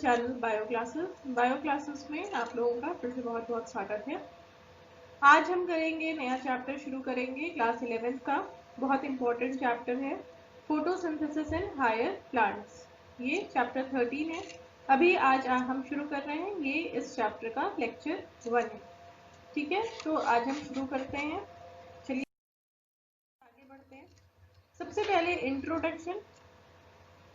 Channel bio classes में आप लोगों का फिर से बहुत बहुत स्वागत है। आज हम करेंगे नया चैप्टर शुरू करेंगे क्लास 11th का। बहुत इंपॉर्टेंट चैप्टर है फोटोसिंथेसिस इन हायर प्लांट्स। ये चैप्टर 13 है। अभी आज हम शुरू कर रहे हैं, ये इस चैप्टर का लेक्चर 1 है। ठीक है, तो आज हम शुरू करते हैं। चलिए आगे बढ़ते हैं। सबसे पहले इंट्रोडक्शन।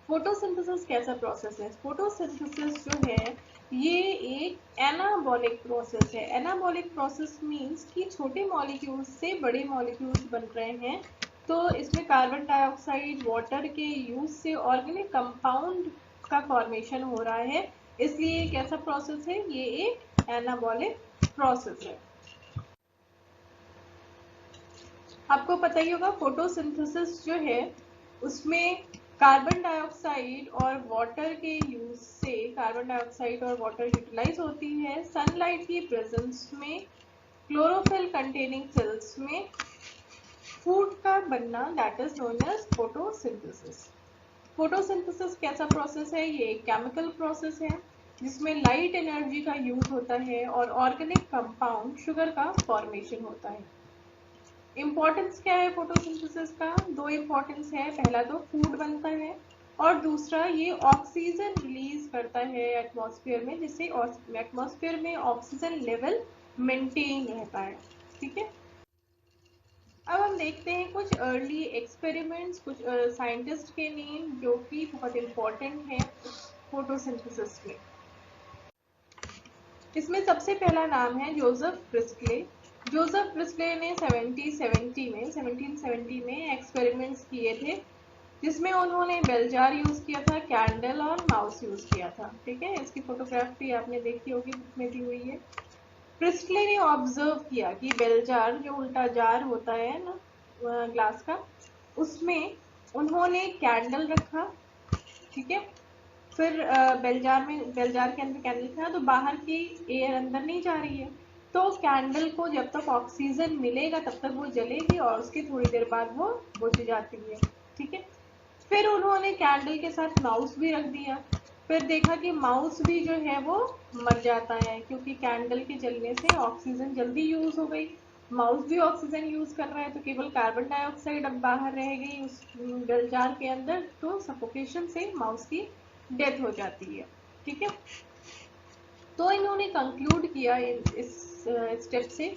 फोटोसिंथेसिस कैसा प्रोसेस है? फोटोसिंथेसिस जो है ये एक एनाबॉलिक प्रोसेस है। एनाबॉलिक प्रोसेस मींस कि छोटे मॉलिक्यूल्स से बड़े मॉलिक्यूल्स बन रहे हैं। तो इसमें कार्बन डाइऑक्साइड वाटर के यूज से ऑर्गेनिक कंपाउंड का फॉर्मेशन हो रहा है, इसलिए कैसा प्रोसेस है? ये एक एनाबॉलिक प्रोसेस है। आपको पता ही होगा फोटोसिंथेसिस जो है उसमें कार्बन डाइऑक्साइड और वाटर के यूज से कार्बन डाइऑक्साइड और वाटर यूटिलाइज होती है सनलाइट की प्रेजेंस में क्लोरोफिल कंटेनिंग सेल्स में फूड का बनना, that is known as photosynthesis. Photosynthesis कैसा प्रोसेस है? ये एक केमिकल प्रोसेस है जिसमें लाइट एनर्जी का यूज होता है और ऑर्गेनिक कंपाउंड शुगर का फॉर्मेशन होता है। इम्पोर्टेंस क्या है फोटोसिंथेसिस का? दो इम्पोर्टेंस है। पहला तो फूड बनता है और दूसरा ये ऑक्सीजन रिलीज करता है एटमॉस्फेयर में, जिससे एटमॉस्फेयर में ऑक्सीजन लेवल मेंटेन रहता है। ठीक है, अब हम देखते हैं कुछ अर्ली एक्सपेरिमेंट्स, कुछ साइंटिस्ट के नेम जो कि बहुत इम्पोर्टेंट है फोटोसिंथेसिस में। इसमें सबसे पहला नाम है जोसेफ प्रिस्टले। जोसेफ प्रिस्टले ने 1770 में एक्सपेरिमेंट्स किए थे जिसमें उन्होंने बेल जार यूज किया था, कैंडल और माउस यूज किया था। ठीक है, इसकी फोटोग्राफी आपने देखी होगी, बुक में दी हुई है। प्रिस्टले ने ऑब्जर्व किया कि बेल जार जो उल्टा जार होता है ना ग्लास का, उसमें उन्होंने कैंडल रखा। ठीक है, फिर बेल जार के अंदर कैंडल था तो बाहर की एयर अंदर नहीं जा रही है, तो कैंडल को जब तक ऑक्सीजन मिलेगा तब तक वो जलेगी और उसकी थोड़ी देर बाद वो बुझ जाती है। ठीक है, फिर उन्होंने कैंडल के साथ माउस भी रख दिया। फिर देखा कि माउस भी जो है वो मर जाता है क्योंकि कैंडल के जलने से ऑक्सीजन जल्दी यूज हो गई। माउस भी ऑक्सीजन यूज कर रहा है तो केवल कार्बन डाइऑक्साइड अब बाहर रह गई उस बेल जार के अंदर, तो सफोकेशन से माउस की डेथ हो जाती है। ठीक है, तो इन्होंने कंक्लूड किया इस स्टेप से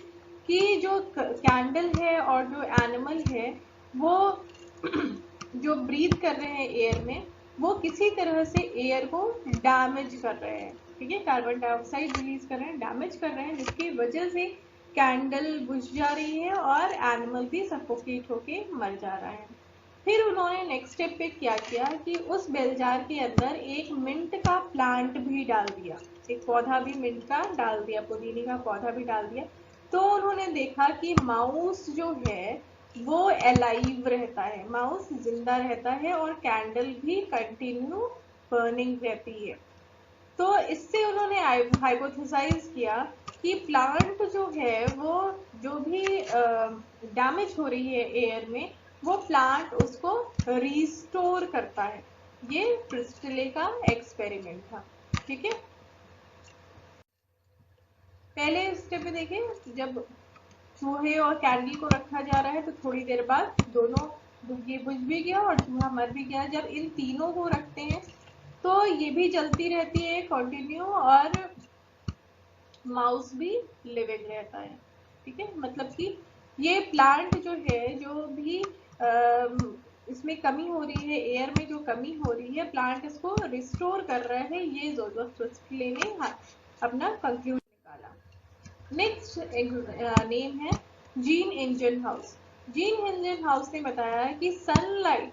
कि जो कैंडल है और जो एनिमल है वो जो ब्रीथ कर रहे हैं एयर में, वो किसी तरह से एयर को डैमेज कर रहे हैं। ठीक है, कार्बन डाइऑक्साइड रिलीज कर रहे हैं, डैमेज कर रहे हैं, जिसकी वजह से कैंडल बुझ जा रही है और एनिमल भी सफोकेट होके मर जा रहा है। फिर उन्होंने नेक्स्ट स्टेप पे क्या किया कि उस बेल जार के अंदर एक मिंट का प्लांट भी डाल दिया, एक पौधा भी मिंट का डाल दिया, पुदीने का पौधा भी डाल दिया। तो उन्होंने देखा कि माउस जो है वो अलाइव रहता है, माउस जिंदा रहता है और कैंडल भी कंटिन्यू बर्निंग रहती है। तो इससे उन्होंने हाइपोथेसाइज किया कि प्लांट जो है वो जो भी डैमेज हो रही है एयर में, वो प्लांट उसको रिस्टोर करता है। ये प्रिस्टले का एक्सपेरिमेंट था। ठीक है, पहले स्टेप में देखें, जब चूहे और कैंडल को रखा जा रहा है तो थोड़ी देर बाद दोनों ये बुझ भी गया और चूहा मर भी गया। जब इन तीनों को रखते हैं तो ये भी जलती रहती है कंटिन्यू और माउस भी लिविंग रहता है। ठीक है, मतलब कि ये प्लांट जो है, जो भी इसमें कमी हो रही है, एयर में जो कमी हो रही है, प्लांट इसको रिस्टोर कर रहा है। ये जोसेफ प्रिस्टले ने अपना कंक्लूजन निकाला। नेक्स्ट नेम है जीन इंजनहाउस। जीन इंजनहाउस ने बताया कि सनलाइट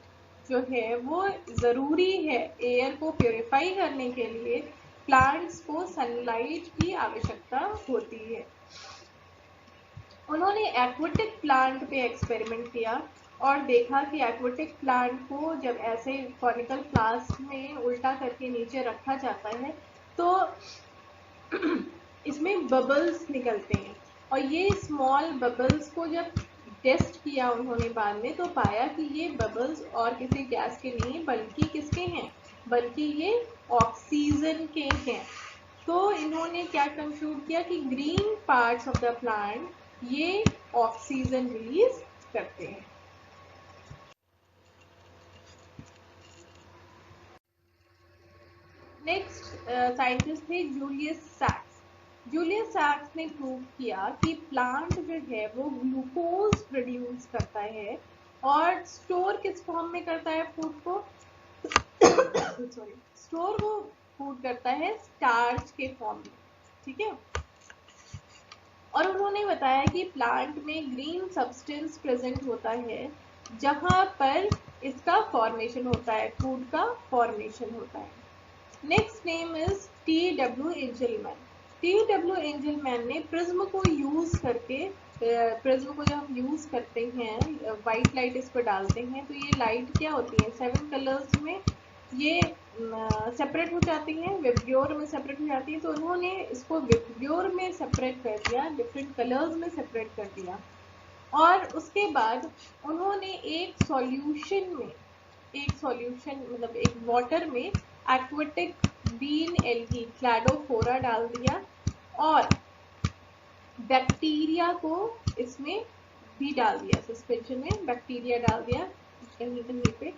जो है वो ज़रूरी है एयर को प्योरीफाई करने के लिए। प्लांट्स को सनलाइट की आवश्यकता होती है। उन्होंने एक्वेटिक प्लांट पे एक्सपेरिमेंट किया और देखा कि एक्वेटिक प्लांट को जब ऐसे कॉनिकल फ्लास्क में उल्टा करके नीचे रखा जाता है तो इसमें बबल्स निकलते हैं और ये स्मॉल बबल्स को जब टेस्ट किया उन्होंने बाद में तो पाया कि ये बबल्स और किसी गैस के नहीं बल्कि किसके हैं? बल्कि ये ऑक्सीजन के हैं। तो इन्होंने क्या कंक्लूड किया कि green parts of the plant ये ऑक्सीजन रिलीज करते हैं। नेक्स्ट साइंटिस्ट थे जूलियस सैक्स। जूलियस सैक्स ने प्रूव किया कि प्लांट जो है वो ग्लूकोज प्रोड्यूस करता है और स्टोर किस फॉर्म में करता है फूड को सॉरी स्टोर वो फूड करता है स्टार्च के फॉर्म में, ठीक है। और उन्होंने बताया कि प्लांट में ग्रीन सब्सटेंस प्रेजेंट होता है जहां पर इसका फॉर्मेशन होता है, फूड का फॉर्मेशन होता है। Next name is T.W. Angelman. T.W. Angelman ने प्रिज्म को यूज करके, प्रिज्म को जब हम यूज करते हैं, व्हाइट लाइट इस पर डालते हैं तो ये लाइट क्या होती है, 7 कलर्स में ये सेपरेट हो जाती हैं, विब्ग्योर में सेपरेट हो जाती है। तो उन्होंने इसको विब्ग्योर में सेपरेट कर दिया, डिफरेंट कलर्स में सेपरेट कर दिया। और उसके बाद उन्होंने एक सॉल्यूशन में, एक सॉल्यूशन मतलब एक वाटर में एक्वेटिक ग्रीन एल्गी क्लैडोफोरा डाल दिया और बैक्टीरिया को इसमें भी डाल दिया, सस्पेंशन में बैक्टीरिया डाल दिया कहीं कहीं पे।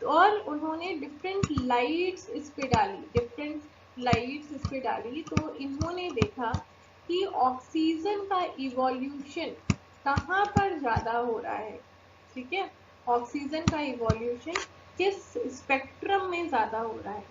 और उन्होंने डिफरेंट लाइट्स इस पे डाली, डिफरेंट लाइट्स इस पे डाली। तो इन्होंने देखा कि ऑक्सीजन का इवोल्यूशन कहाँ पर ज्यादा हो रहा है, ठीक है। ऑक्सीजन का इवोल्यूशन किस स्पेक्ट्रम में ज्यादा हो रहा है,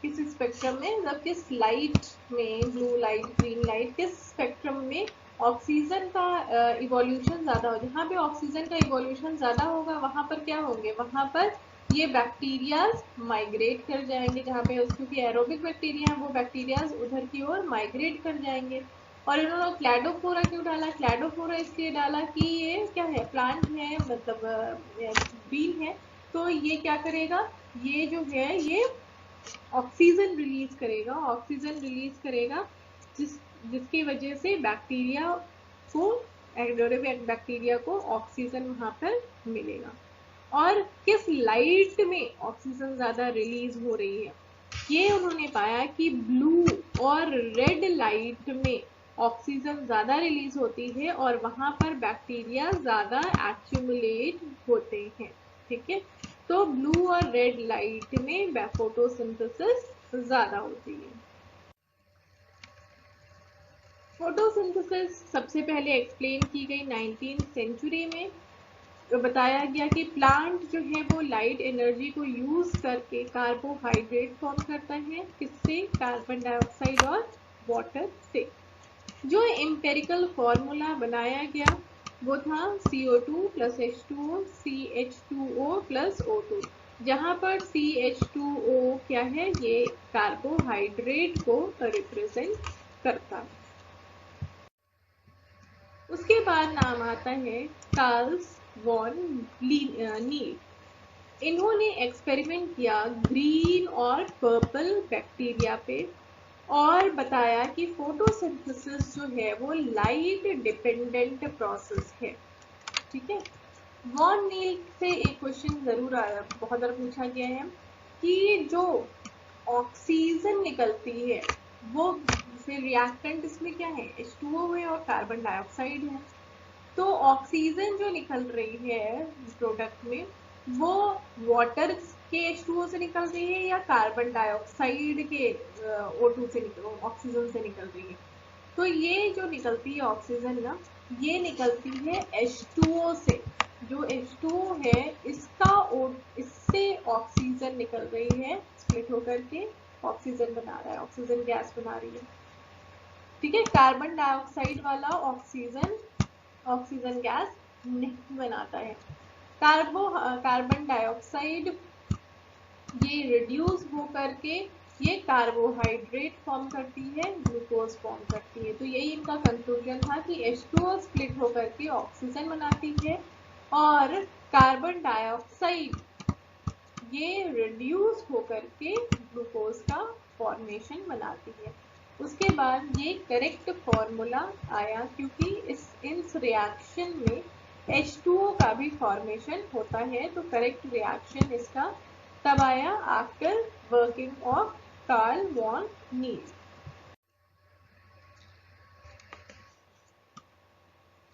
किस स्पेक्ट्रम में, मतलब किस लाइट में, ब्लू लाइट, ग्रीन लाइट, किस स्पेक्ट्रम में ऑक्सीजन का इवोल्यूशन ज्यादा हो। जहाँ पे ऑक्सीजन का इवोल्यूशन ज्यादा होगा वहां पर क्या होंगे, वहां पर ये बैक्टीरियाज माइग्रेट कर जाएंगे, जहाँ पे क्योंकि एरोबिक बैक्टीरिया है वो बैक्टीरियाज उधर की ओर माइग्रेट कर जाएंगे। और इन्होंने क्लैडोफोरा क्यों डाला, क्लैडोफोरा इसलिए डाला कि ये क्या है, प्लांट है, मतलब ग्रीन है, तो ये क्या करेगा, ये जो है ये ऑक्सीजन रिलीज करेगा, ऑक्सीजन रिलीज करेगा जिसकी वजह से बैक्टीरिया को, एरोबिक बैक्टीरिया को ऑक्सीजन वहां पर मिलेगा। और किस लाइट में ऑक्सीजन ज्यादा रिलीज हो रही है, ये उन्होंने पाया कि ब्लू और रेड लाइट में ऑक्सीजन ज्यादा रिलीज होती है और वहां पर बैक्टीरिया ज्यादा एक्यूमुलेट होते हैं, ठीक है। तो ब्लू और रेड लाइट में फोटोसिंथेसिस ज्यादा होती है। फोटोसिंथेसिस सबसे पहले एक्सप्लेन की गई 19th सेंचुरी में। तो बताया गया कि प्लांट जो है वो लाइट एनर्जी को यूज करके कार्बोहाइड्रेट फॉर्म करता है, किससे, कार्बन डाइऑक्साइड और वाटर से। जो एम्पेरिकल फॉर्मूला बनाया गया वो था CO2 plus H2O CH2O plus O2, जहां पर CH2O क्या है, ये कार्बोहाइड्रेट को रिप्रेजेंट करता है। उसके बाद नाम आता है कार्ल्स वॉन नील। इन्होंने एक्सपेरिमेंट किया ग्रीन और पर्पल बैक्टीरिया पे और बताया कि फोटोसिंथेसिस जो है वो लाइट डिपेंडेंट प्रोसेस है, ठीक है। वॉन नील से एक क्वेश्चन जरूर आया, बहुत बार पूछा गया है कि जो ऑक्सीजन निकलती है वो फिर रिएक्टेंट इसमें क्या है, H2O है और कार्बन डाइऑक्साइड है। तो ऑक्सीजन जो निकल रही है प्रोडक्ट में वो वाटर के H2O से निकल रही है या कार्बन डाइऑक्साइड के O2 से ऑक्सीजन से निकल रही है। तो ये जो निकलती है ऑक्सीजन ना, ये निकलती है H2O से। जो H2O है इससे ऑक्सीजन निकल रही है, स्प्लिट होकर के ऑक्सीजन बना रहा है, ऑक्सीजन गैस बना रही है, ठीक है। कार्बन डाइऑक्साइड वाला ऑक्सीजन गैस नहीं बनाता है। कार्बन डाइऑक्साइड ये रिड्यूस होकर के ये कार्बोहाइड्रेट फॉर्म करती है, ग्लूकोज फॉर्म करती है। तो यही इनका कंक्लूजन था कि H2O स्प्लिट होकर के ऑक्सीजन बनाती है और कार्बन डाइऑक्साइड ये रिड्यूस होकर के ग्लूकोज का फॉर्मेशन बनाती है। उसके बाद ये करेक्ट फॉर्मूला आया क्योंकि इस रिएक्शन में H2O का भी फॉर्मेशन होता है, तो करेक्ट रिएक्शन इसका तब आया after working of Karl Van Niel.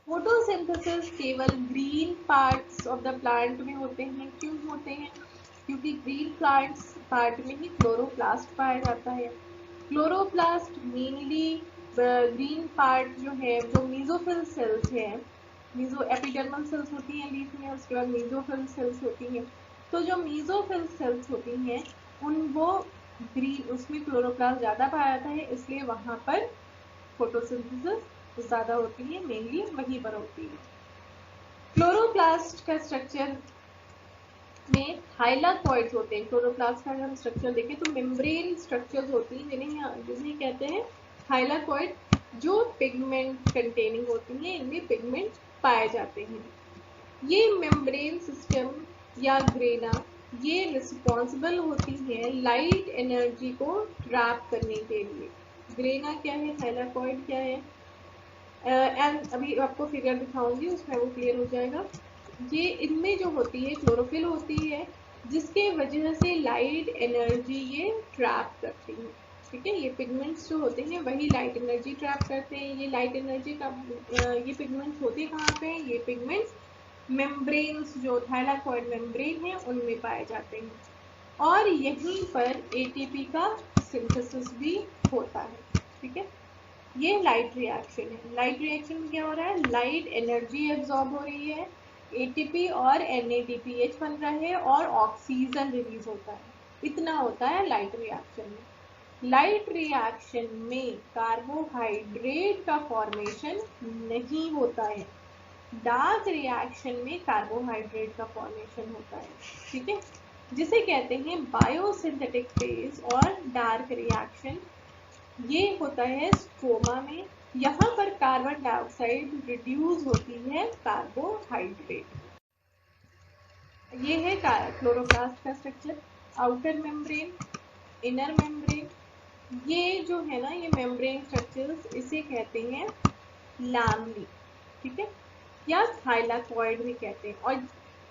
Photosynthesis केवल green parts of the plant में होते हैं। क्यों होते हैं? क्योंकि ग्रीन प्लांट्स पार्ट में ही क्लोरोप्लास्ट पाया जाता है। क्लोरोप्लास्ट मेनली ग्रीन पार्ट जो है, जो मीजोफिल सेल्स है, मीजो एपिडर्मल सेल्स होती हैं लीफ में, उसके बाद मीजोफिल सेल्स होती हैं। तो जो मीजोफिल सेल्स होती हैं उन वो ग्रीन, उसमें क्लोरोप्लास्ट ज्यादा पाया जाता है, इसलिए वहां पर फोटोसिंथेसिस ज्यादा होती है, मेनली वहीं पर होती है। क्लोरोप्लास्ट का स्ट्रक्चर में हाइलाकॉइड्स होते हैं। क्लोरोप्लास्ट का अगर हम स्ट्रक्चर देखें तो मेम्ब्रेन स्ट्रक्चर्स होती हैं, जिन्हें कहते हैं हाइलाकॉइड, जो पिगमेंट कंटेनिंग होती हैं। इनमें पिगमेंट पाए जाते हैं। ये मेम्ब्रेन सिस्टम या ग्रेना ये रिस्पॉन्सिबल होती है लाइट एनर्जी को ट्रैप करने के लिए। ग्रेना क्या है, थाइलाकॉइड क्या है, एंड अभी आपको फिगर दिखाऊंगी, उसमें वो क्लियर हो जाएगा। ये इनमें जो होती है क्लोरोफिल होती है, जिसके वजह से लाइट एनर्जी ये ट्रैप करती है। ठीक है, ये पिगमेंट्स जो होते हैं वही लाइट एनर्जी ट्रैप करते हैं। ये लाइट एनर्जी का ये पिगमेंट्स होते कहाँ पे हैं? ये पिगमेंट्स मेम्ब्रेन्स, जो थाइलाकॉइड मेम्ब्रेन है उनमें पाए जाते हैं, और यहीं पर एटीपी का सिंथेसिस भी होता है। ठीक है, ये लाइट रिएक्शन है। लाइट रिएक्शन में क्या हो रहा है? लाइट एनर्जी एब्जॉर्ब हो रही है, एटीपी और NADPH बन रहा है, और ऑक्सीजन रिलीज होता है। इतना होता है लाइट रिएक्शन में। लाइट रिएक्शन में कार्बोहाइड्रेट का फॉर्मेशन नहीं होता है। डार्क रिएक्शन में कार्बोहाइड्रेट का फॉर्मेशन होता है। ठीक है, जिसे कहते हैं बायोसिंथेटिक फेज और डार्क रिएक्शन। ये होता है स्ट्रोमा में। यहाँ पर कार्बन डाइऑक्साइड रिड्यूस होती है कार्बोहाइड्रेट। ये है क्लोरोप्लास्ट का structure, outer membrane, inner membrane. ये जो है ना, ये मेम्ब्रेन स्ट्रक्चर्स, इसे कहते हैं लैमली। ठीक है, या थाइलाकॉइड भी कहते हैं। और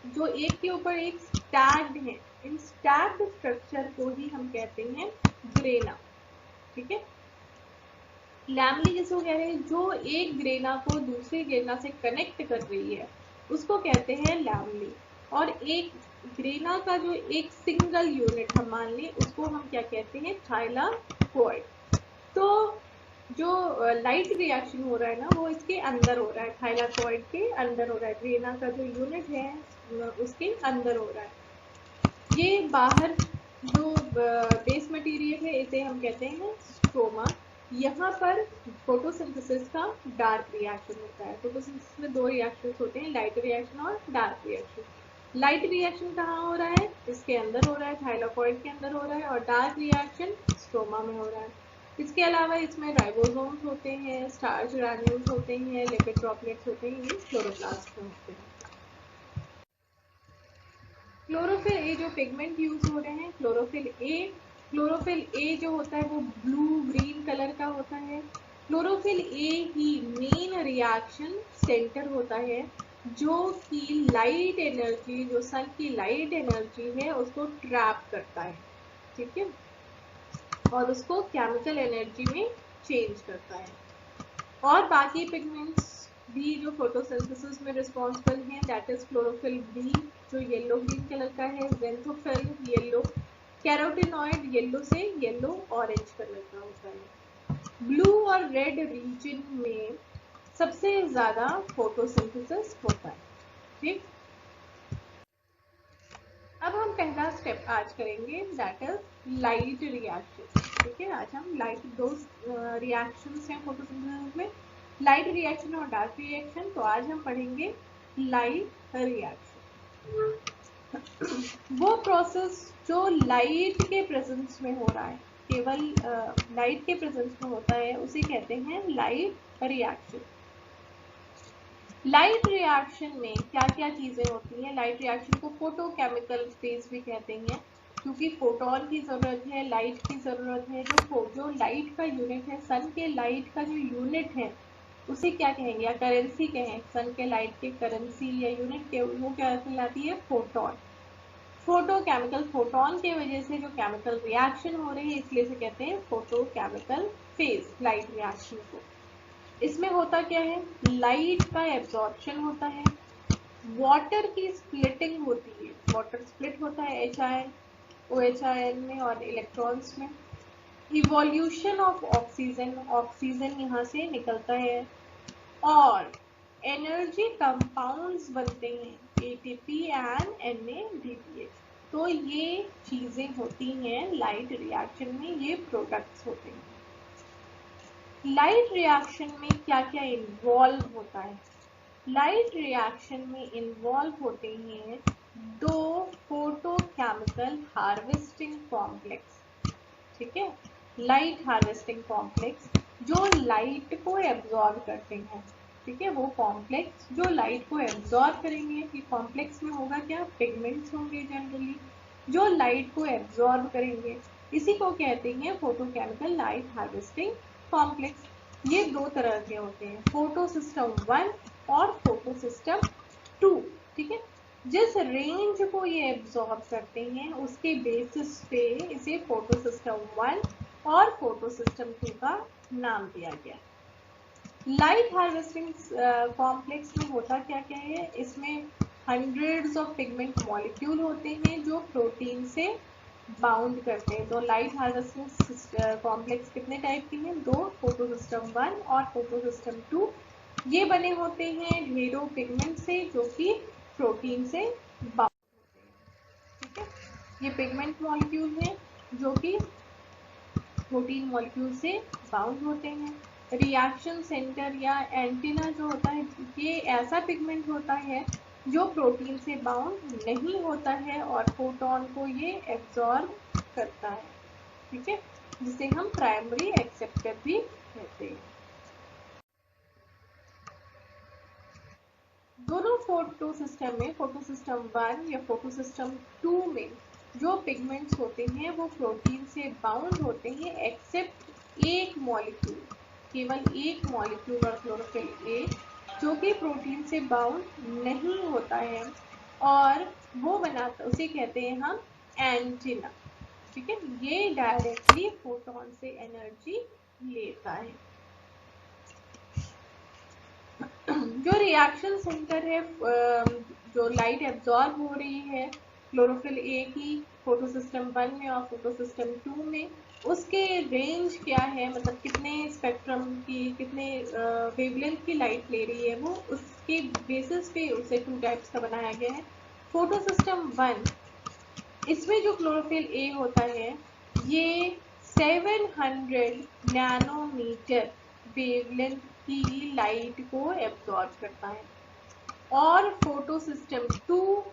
जो एक के ऊपर एक स्टैक्ड है, इन स्टैक्ड स्ट्रक्चर को ही हम कहते हैं ग्रेना। ठीक है, लैमली जिसको कह रहे हैं, जो एक ग्रेना को दूसरे ग्रेना से कनेक्ट कर रही है, उसको कहते हैं लैमली। और एक ग्रेना का जो एक सिंगल यूनिट हम मान लें, उसको हम क्या कहते हैं? थाइलाकॉइड। तो जो लाइट रिएक्शन हो रहा है ना, वो इसके अंदर हो रहा है, थाइलाकॉइड के अंदर हो रहा है। ग्रेना का जो यूनिट है उसके अंदर हो रहा है। ये बाहर जो बेस मटेरियल है, इसे हम कहते हैं स्ट्रोमा। यहाँ पर फोटोसिंथेसिस का डार्क रिएक्शन होता है। फोटोसिंथेसिस में दो रिएक्शंस होते हैं, लाइट रिएक्शन और डार्क रिएक्शन। लाइट रिएक्शन कहाँ हो रहा है? इसके अंदर हो रहा है, थाइलाकॉइड के अंदर हो रहा है, और डार्क रिएक्शन स्ट्रोमा में हो रहा है। इसके अलावा इसमें राइबोसोम्स होते हैं, स्टार्च ग्रैन्यूल्स होते हैं, लिपिड ड्रॉपलेट्स होते हैं, ये क्लोरोप्लास्ट में होते हैं। क्लोरोफिल ए जो पिगमेंट यूज हो रहे हैं, क्लोरोफिल ए जो होता है वो ब्लू ग्रीन कलर का होता है। Chlorophyll A he main reaction centre होता है, जो कि लाइट एनर्जी, जो सन की लाइट एनर्जी है उसको ट्रैप करता है। ठीक है, और उसको केमिकल एनर्जी में चेंज करता है। और बाकी पिगमेंट्स भी जो फोटोसिंथेसिस में रिस्पॉन्सिबल हैं, दैट इज क्लोरोफिल बी जो येलो ग्रीन कलर का है, ज़ेंथोफिल येलो, कैरोटीनॉइड येलो से येलो ऑरेंज कलर का होता है। ब्लू और रेड रीजन में सबसे ज्यादा फोटोसिंथेसिस होता है। ठीक, अब हम पहला स्टेप आज करेंगे, दैट इज लाइट रिएक्शन। ठीक है, आज हम लाइट, दो रिएक्शंस हैं फोटोसिंथेसिस में, लाइट रिएक्शन और डार्क रिएक्शन। तो आज हम पढ़ेंगे लाइट रिएक्शन। वो प्रोसेस जो लाइट के प्रेजेंस में हो रहा है, केवल लाइट के प्रेजेंस में होता है, उसे कहते हैं लाइट रिएक्शन। लाइट रिएक्शन में क्या क्या चीजें होती हैं? लाइट रिएक्शन को फोटोकेमिकल फेज भी कहते हैं, क्योंकि फोटोन की जरूरत है, लाइट की जरूरत है। जो लाइट का यूनिट है, सन के लाइट का जो यूनिट है, उसे क्या कहेंगे, या करेंसी कहें, सन के लाइट के करेंसी या यूनिट के, वो क्या कहलाती है? फोटोन। फोटोकेमिकल, फोटोन के वजह से जो केमिकल रिएक्शन हो रही है इसलिए से कहते हैं फोटोकेमिकल फेज, लाइट रिएक्शन को। इसमें होता क्या है, लाइट का एब्जॉर्प्शन होता है, वाटर की स्प्लिटिंग होती है, वाटर स्प्लिट होता है H ion, O H ion में और इलेक्ट्रॉन्स में, इवोल्यूशन ऑफ ऑक्सीजन, ऑक्सीजन यहाँ से निकलता है, और एनर्जी कंपाउंड्स बनते हैं एटीपी एंड एनएडीपीएच। तो ये चीजें होती हैं लाइट रिएक्शन में, ये प्रोडक्ट्स होते हैं। लाइट रिएक्शन में क्या क्या इन्वॉल्व होता है, लाइट रिएक्शन में इन्वॉल्व होते हैं दो फोटोकेमिकल हार्वेस्टिंग कॉम्प्लेक्स, ठीक है, लाइट हार्वेस्टिंग कॉम्प्लेक्स जो लाइट को एब्जॉर्ब करते हैं, ठीक है, वो कॉम्प्लेक्स जो लाइट को एब्जॉर्ब करेंगे, ये कॉम्प्लेक्स में होगा क्या, पिगमेंट्स होंगे जनरली जो लाइट को एब्जॉर्ब करेंगे, इसी को कहते हैं फोटोकेमिकल लाइट हार्वेस्टिंग कॉम्प्लेक्स। ये दो तरह के होते हैं, फोटो सिस्टम 1 और फोटो सिस्टम 2, ठीक है। जिस रेंज को ये एब्जॉर्ब करते हैं उसके बेसिस पे इसे फोटो सिस्टम 1 और फोटो सिस्टम 2 का नाम दिया गया। लाइट हार्वेस्टिंग कॉम्प्लेक्स में होता क्या क्या है, इसमें हंड्रेड्स ऑफ पिगमेंट मॉलिक्यूल होते हैं जो प्रोटीन से बाउंड करते हैं। तो लाइट हार्वेस्टिंग कॉम्प्लेक्स कितने टाइप के हैं, दो, फोटो सिस्टम 1 और फोटो सिस्टम 2। ये बने होते हैं ढेरों पिगमेंट से जो कि प्रोटीन से बाउंड होते हैं, ठीक है। ये पिगमेंट मॉलिक्यूल हैं जो कि प्रोटीन मॉलिक्यूल से बाउंड होते हैं। रिएक्शन सेंटर या एंटीना जो होता है, ये ऐसा पिगमेंट होता है जो प्रोटीन से बाउंड नहीं होता है और फोटोन को ये एब्जॉर्ब करता है, ठीक है, जिसे हम प्राइमरी एक्सेप्टर भी कहते हैं। दोनों फोटो सिस्टम में, फोटो सिस्टम 1 या फोटो सिस्टम 2 में जो पिगमेंट्स होते हैं वो प्रोटीन से बाउंड होते हैं एक्सेप्ट एक मॉलिक्यूल, केवल एक मॉलिक्यूल और क्लोरोफिल ए जो कि प्रोटीन से बाउंड नहीं होता है और वो बनाता, उसे कहते हैं हम एंटीना, ठीक है। ये डायरेक्टली फोटोन से एनर्जी लेता है। जो रिएक्शन सेंटर है, जो लाइट एब्जॉर्ब हो रही है क्लोरोफिल ए की फोटो सिस्टम 1 में और फोटो सिस्टम 2 में, उसके रेंज क्या है, मतलब कितने स्पेक्ट्रम की, कितने वेवलेंथ की लाइट ले रही है वो, उसके बेसिस पे उसे 2 टाइप्स का बनाया गया है। फोटो सिस्टम 1, इसमें जो क्लोरोफिल ए होता है ये 700 नैनोमीटर वेवलेंथ की लाइट को एब्जॉर्ब करता है, और फोटो सिस्टम 2,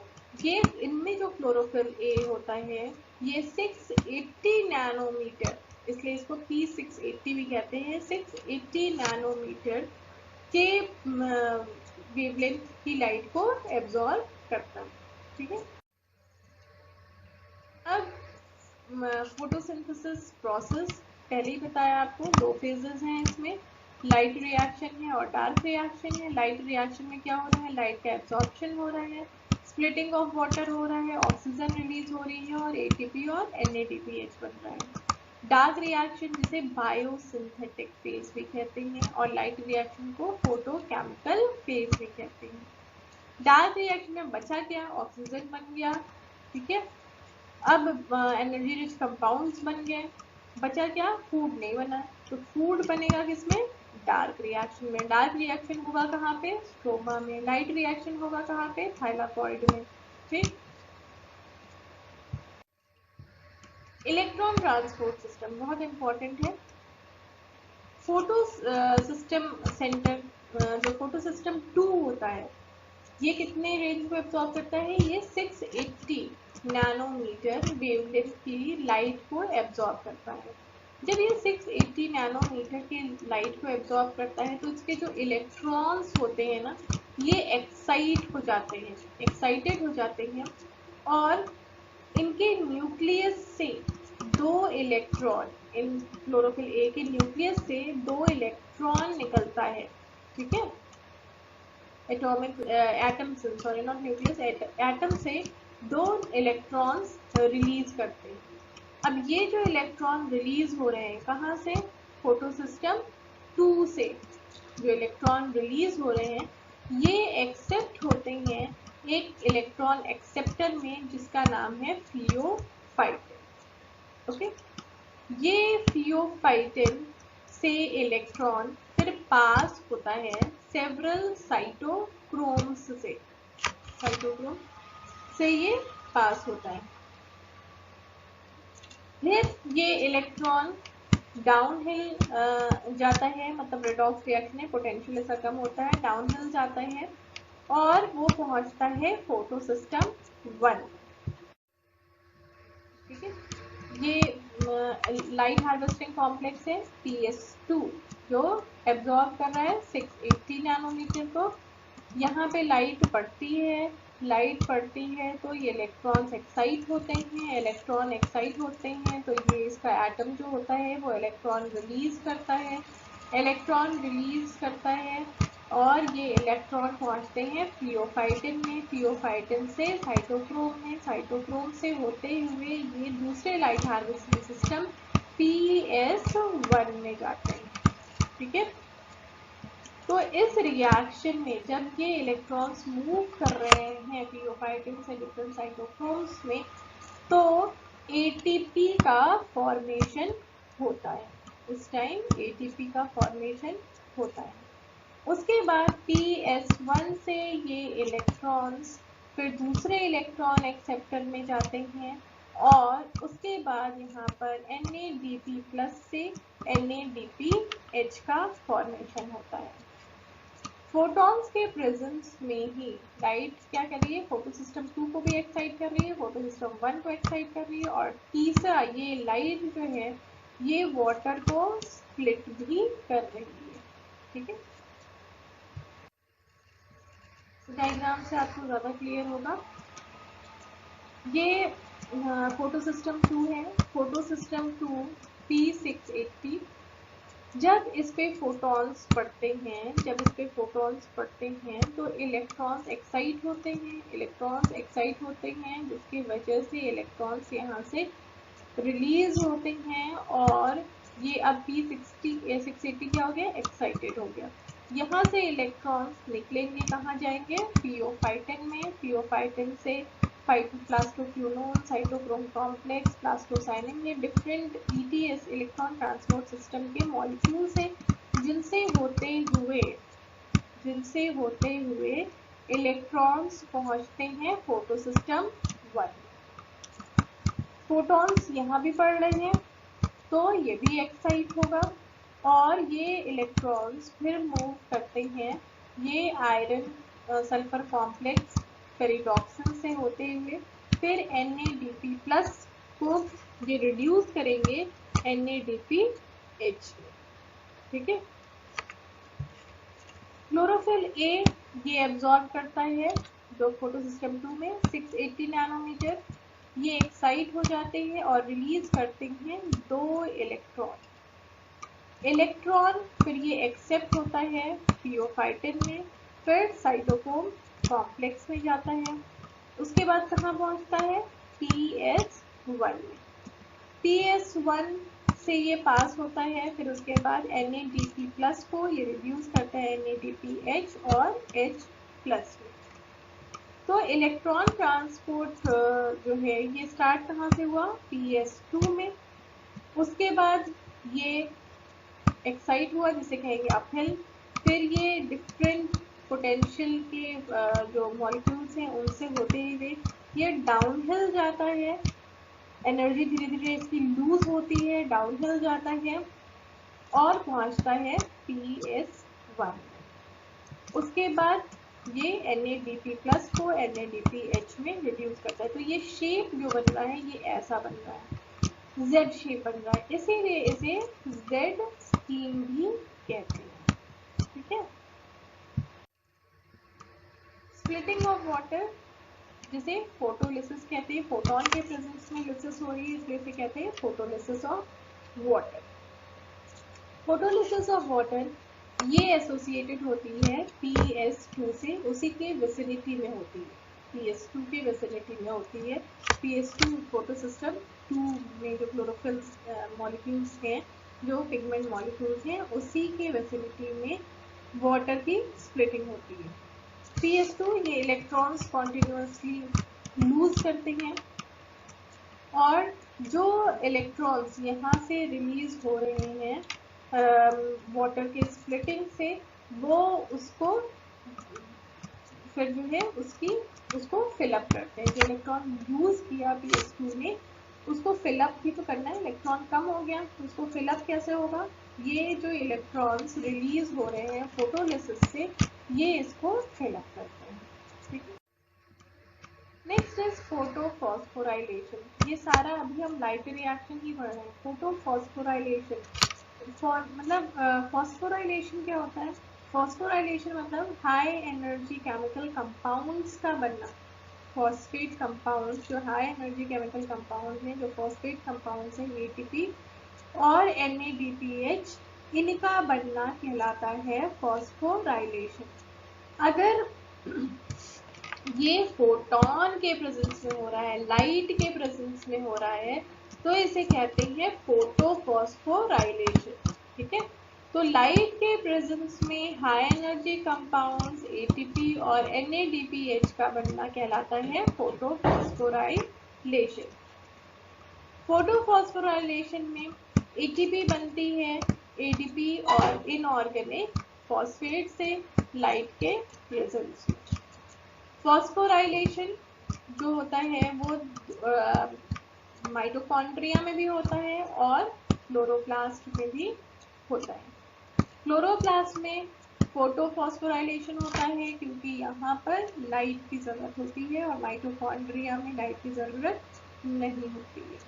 ये इनमें जो क्लोरोफिल ए होता है ये 680 नैनोमीटर, इसलिए इसको P680 भी कहते हैं, 680 नैनोमीटर के वेवलेंथ की लाइट को एब्जॉर्ब करता है, ठीक है। अब फोटोसिंथेसिस प्रोसेस पहले ही बताया आपको, दो फेजेस हैं इसमें, लाइट रिएक्शन है और डार्क रिएक्शन है। लाइट रिएक्शन में क्या हो रहा है, लाइट का एब्जॉर्प्शन हो रहा है, स्प्लिटिंग ऑफ वाटर हो रहा है, ऑक्सीजन रिलीज हो रही है और एटीपी और एनएडीपीएच बन रहा है। डार्क रिएक्शन जिसे बायोसिंथेटिक फेज भी कहते हैं और लाइट रिएक्शन को फोटोकेमिकल फेज भी कहते हैं। डार्क रिएक्शन में बचा क्या, ऑक्सीजन बन गया, ठीक है। अब एनर्जी रिच कंपाउंड्स बन गए, बचा क्या, फूड नहीं बना, तो फूड बनेगा किसमें, डार्क रिएक्शन में। डार्क रिएक्शन होगा कहाँ पे, स्ट्रोमा में। लाइट रिएक्शन होगा कहाँ पे, थाइलाकॉइड में, ठीक। इलेक्ट्रॉन ट्रांसपोर्ट सिस्टम बहुत इंपॉर्टेंट है। फोटो सिस्टम सेंटर, जो फोटो सिस्टम 2 होता है ये कितने रेंज को एब्जॉर्ब करता है, ये 680 नैनोमीटर वेवलेंथ की लाइट को एब्जॉर्ब करता है। जब ये 680 नैनोमीटर की लाइट को एब्जॉर्ब करता है तो इसके जो इलेक्ट्रॉन्स होते हैं ना, ये एक्साइट हो जाते हैं, एक्साइटेड हो जाते हैं, और इनके न्यूक्लियस से दो इलेक्ट्रॉन, इन क्लोरोफिल ए के न्यूक्लियस से दो इलेक्ट्रॉन निकलता है, ठीक है, एटॉमिक एटम से, सॉरी नॉट न्यूक्लियस, एटम से दो इलेक्ट्रॉन्स रिलीज करते हैं। अब ये जो इलेक्ट्रॉन रिलीज हो रहे हैं कहाँ से? फोटोसिस्टम 2 से जो इलेक्ट्रॉन रिलीज हो रहे हैं ये एक्सेप्ट होते हैं एक इलेक्ट्रॉन एक्सेप्टर में जिसका नाम है फियोफाइटिन। ओके, ये फियोफाइटिन से इलेक्ट्रॉन फिर पास होता है सेवरल साइटोक्रोम्स से, साइटोक्रोम से ये पास होता है। फिर ये इलेक्ट्रॉन डाउन हिल जाता है, मतलब रेडॉक्स रिएक्शन है, पोटेंशियल इसका कम होता है, डाउन हिल जाता है और वो पहुंचता है फोटोसिस्टम 1। ठीक है, ये लाइट हार्वेस्टिंग कॉम्प्लेक्स है PS2 जो एब्जॉर्ब कर रहा है 680 नैनोमीटर को। यहाँ पे लाइट पड़ती है, लाइट पड़ती है तो ये इलेक्ट्रॉन्स एक्साइट होते हैं, इलेक्ट्रॉन एक्साइट होते हैं तो ये इसका एटम जो होता है वो इलेक्ट्रॉन रिलीज करता है, इलेक्ट्रॉन रिलीज करता है और ये इलेक्ट्रॉन पहुंचते हैं फियोफाइटिन में, फियोफाइटिन से साइटोक्रोम में, साइटोक्रोम से होते हुए ये दूसरे लाइट हार्वेस्टिंग सिस्टम PS1 में जाते हैं। ठीक है, तो इस रिएक्शन में जब ये इलेक्ट्रॉन्स मूव कर रहे हैं फियोफाइटिन से डिफरेंट साइटोक्रोम्स में तो ATP का फॉर्मेशन होता है। इस टाइम ATP का फॉर्मेशन होता है। उसके बाद PS1 से ये इलेक्ट्रॉन्स फिर दूसरे इलेक्ट्रॉन एक्सेप्टर में जाते हैं और उसके बाद यहाँ पर NADP+ से NADPH का फॉर्मेशन होता है। फोटॉन्स के प्रेजेंस में ही लाइट क्या कर रही है? फोटोसिस्टम 2 को भी एक्साइट कर रही है, फोटोसिस्टम 1 को एक्साइट कर रही है और तीसरा ये लाइट जो है ये वाटर को स्प्लिट भी कर रही है। ठीक है, डायग्राम से आपको ज़्यादा क्लियर होगा। ये फोटोसिस्टम 2 है, फोटोसिस्टम 2 P680। जब इस पे फोटॉन्स पड़ते हैं, जब इस पे फोटॉन्स पड़ते हैं तो इलेक्ट्रॉन्स एक्साइट होते हैं, इलेक्ट्रॉन्स एक्साइट होते हैं जिसकी वजह से इलेक्ट्रॉन्स यहाँ से रिलीज होते हैं और ये अब P680 क्या हो गया? एक्साइटेड हो गया। यहाँ से इलेक्ट्रॉन्स निकलेंगे, कहाँ जाएंगे? फियोफाइटिन में, फियोफाइटिन से प्लास्टोक्यूनोन, साइटोक्रोम कॉम्प्लेक्स, प्लास्टोसाइनिन, ये different ETS electron transport system के मॉलिक्यूल्स हैं जिनसे होते हुए इलेक्ट्रॉन्स पहुंचते हैं फोटोसिस्टम 1। फोटॉन्स यहाँ भी पड़ रहे हैं तो ये भी एक्साइट होगा और ये इलेक्ट्रॉन्स फिर मूव करते हैं ये आयरन सल्फर कॉम्प्लेक्स पेरिडॉक्सिन से होते हुए फिर NADP+ को ये रिड्यूस करेंगे NADPH में। ठीक है, क्लोरोफिल A ये एब्जॉर्ब करता है जो फोटोसिस्टम 2 में 680 नैनोमीटर, ये एक्साइट हो जाते हैं और रिलीज करते हैं दो इलेक्ट्रॉन फिर ये एक्सेप्ट होता है फियोफाइटिन में, फिर साइटोक्रोम कॉम्प्लेक्स में जाता है, उसके बाद कहाँ पहुंचता है? PS1 में। PS1 से ये पास होता है, फिर उसके बाद NADP+ को ये रिड्यूस करता है NADPH और H+ में। तो इलेक्ट्रॉन ट्रांसपोर्ट जो है ये स्टार्ट कहाँ से हुआ? PS2 में। उसके बाद ये एक्साइट हुआ जिसे कहेंगे अपहिल, फिर ये डिफरेंट पोटेंशियल के जो मॉलिक्यूल्स हैं उनसे होते हुए ये डाउनहिल जाता है, एनर्जी धीरे धीरे इसकी लूज होती है, डाउनहिल जाता है और पहुंचता है PS1। उसके बाद ये NADP+ को NADPH में रिड्यूस करता है। तो ये शेप जो बन रहा है ये ऐसा बन रहा है, Z शेप बन रहा है, इसीलिए इसे Z स्कीम भी कहते हैं। ठीक है, स्प्लिटिंग ऑफ वाटर जिसे फोटोलिसिस कहते हैं, फोटोन के प्रेजेंस में लिसिस हो रही है इसलिए इसे कहते हैं photolysis of water. Photolysis of water ये एसोसिएटेड होती है PS2 से, उसी के विसिनिटी में होती है। PS2 के विसिनिटी में होती है। PS2 फोटोसिस्टम 2 में जो क्लोरोफिल मॉलिक्यूल्स हैं, जो पिगमेंट मॉलिक्यूल्स हैं, उसी के विसिनिटी में वाटर की स्प्लिटिंग होती है। PS2 ये इलेक्ट्रॉन्स कॉन्टिन्यूसली लूज करते हैं और जो इलेक्ट्रॉन्स यहाँ से रिलीज हो रहे हैं वाटर के स्प्लिटिंग से, वो उसको फिर जो है उसको फिलअप करते हैं। जो इलेक्ट्रॉन यूज किया PS2 ने, उसको फिलअप भी तो करना है, इलेक्ट्रॉन कम हो गया तो उसको फिलअप कैसे होगा? ये जो इलेक्ट्रॉन्स रिलीज हो रहे हैं फोटोलिसिस से, ये इसको फिलअप करते हैं। ठीक है। Next is photophosphorylation. ये सारा अभी हम लाइट रिएक्शन ही पढ़ रहे हैं। फोटोफॉस्फोराइलेशन मतलब फॉस्फोराइलेशन क्या होता है? फॉस्फोराइलेशन मतलब हाई एनर्जी केमिकल कंपाउंड्स का बनना। फॉस्फेट कंपाउंड, जो हाई एनर्जी केमिकल कंपाउंड हैं, जो फॉस्फेट कंपाउंड्स हैं, ATP और NADPH, इनका बनना कहलाता है फॉस्फोराइलेशन। अगर ये फोटोन के प्रेजेंस में हो रहा है, लाइट के प्रेजेंस में हो रहा है, तो इसे कहते हैं फोटोफॉस्फोराइलेशन। ठीक है। तो लाइट के प्रेजेंस में हाई एनर्जी कंपाउंड्स ATP और NADPH का बनना कहलाता है फोटोफॉस्फोराइलेशन। फोटोफॉस्फोराइलेशन में ATP बनती है ADP और इनऑर्गेनिक फॉस्फेट से लाइट के प्रेजेंस में। फॉस्फोराइलेशन जो होता है वो माइटोकॉन्ड्रिया में भी होता है और क्लोरोप्लास्ट में भी होता है। क्लोरोप्लास्ट में फोटोफॉस्फोराइलेशन होता है क्योंकि यहाँ पर लाइट की जरूरत होती है और माइटोकॉन्ड्रिया में लाइट की जरूरत नहीं होती है।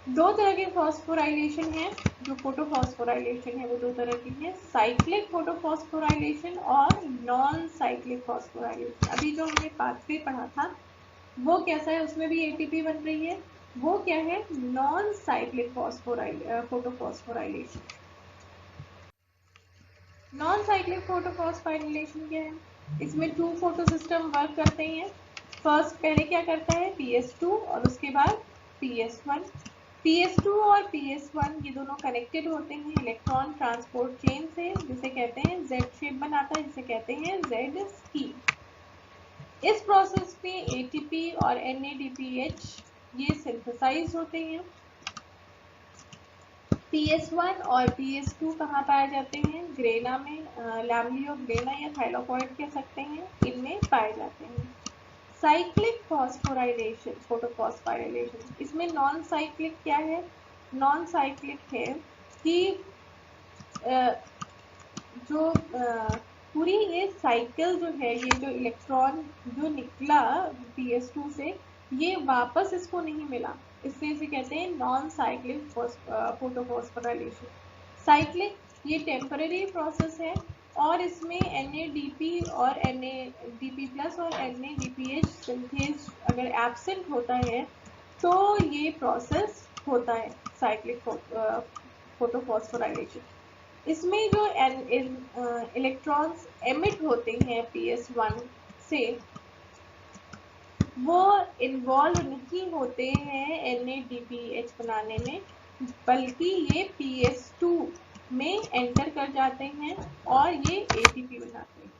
दो तरह के फॉस्फोराइलेशन है, जो फोटोफॉस्फोराइलेशन है वो दो तरह की है, साइक्लिक फोटोफॉस्फोराइलेशन और नॉन साइक्लिक फॉस्फोराइलेशन। अभी जो हमने पाथवे पढ़ा था वो कैसा है? उसमें भी ATP बन रही है। वो क्या है? Non cyclic photophosphorylation. Non cyclic photophosphorylation क्या है? इसमें 2 फोटो सिस्टम वर्क करते हैं। फर्स्ट पहले क्या करता है? PS2 और उसके बाद PS1। PS2 और PS1 ये दोनों कनेक्टेड होते हैं इलेक्ट्रॉन ट्रांसपोर्ट चेन से, जिसे कहते हैं Z शेप बनाता है, जिसे कहते हैं Z स्कीन। इस प्रोसेस में ATP और NADPH ये सिंथेसाइज होते हैं। PS1 और PS2 कहाँ पाए जाते हैं? ग्रेना में, लैमेलियोग्रेना या थाइलाकॉइड कह सकते हैं, इनमें पाए जाते हैं। साइक्लिक फॉस्फोराइलेशन, फोटोफॉस्फोराइलेशन, इसमें नॉन साइक्लिक क्या है? नॉन साइक्लिक है कि जो पूरी ये साइकिल जो है, ये जो इलेक्ट्रॉन जो निकला PS2 से, ये वापस इसको नहीं मिला, इसलिए इसे कहते हैं नॉन साइक्लिक फोटोफॉस्फोराइलेशन। साइक्लिक ये टेम्पररी प्रोसेस है और इसमें NADP और NADP+ और NADPH सिंथेज अगर एब्सेंट होता है तो ये प्रोसेस होता है साइक्लिक फोटोफॉस्फोराइलेशन। इसमें जो इलेक्ट्रॉन्स एमिट होते हैं PS1 से, वो इन्वॉल्व नहीं होते हैं NADPH बनाने में, बल्कि ये PS2 में एंटर कर जाते हैं और ये ATP बनाते हैं।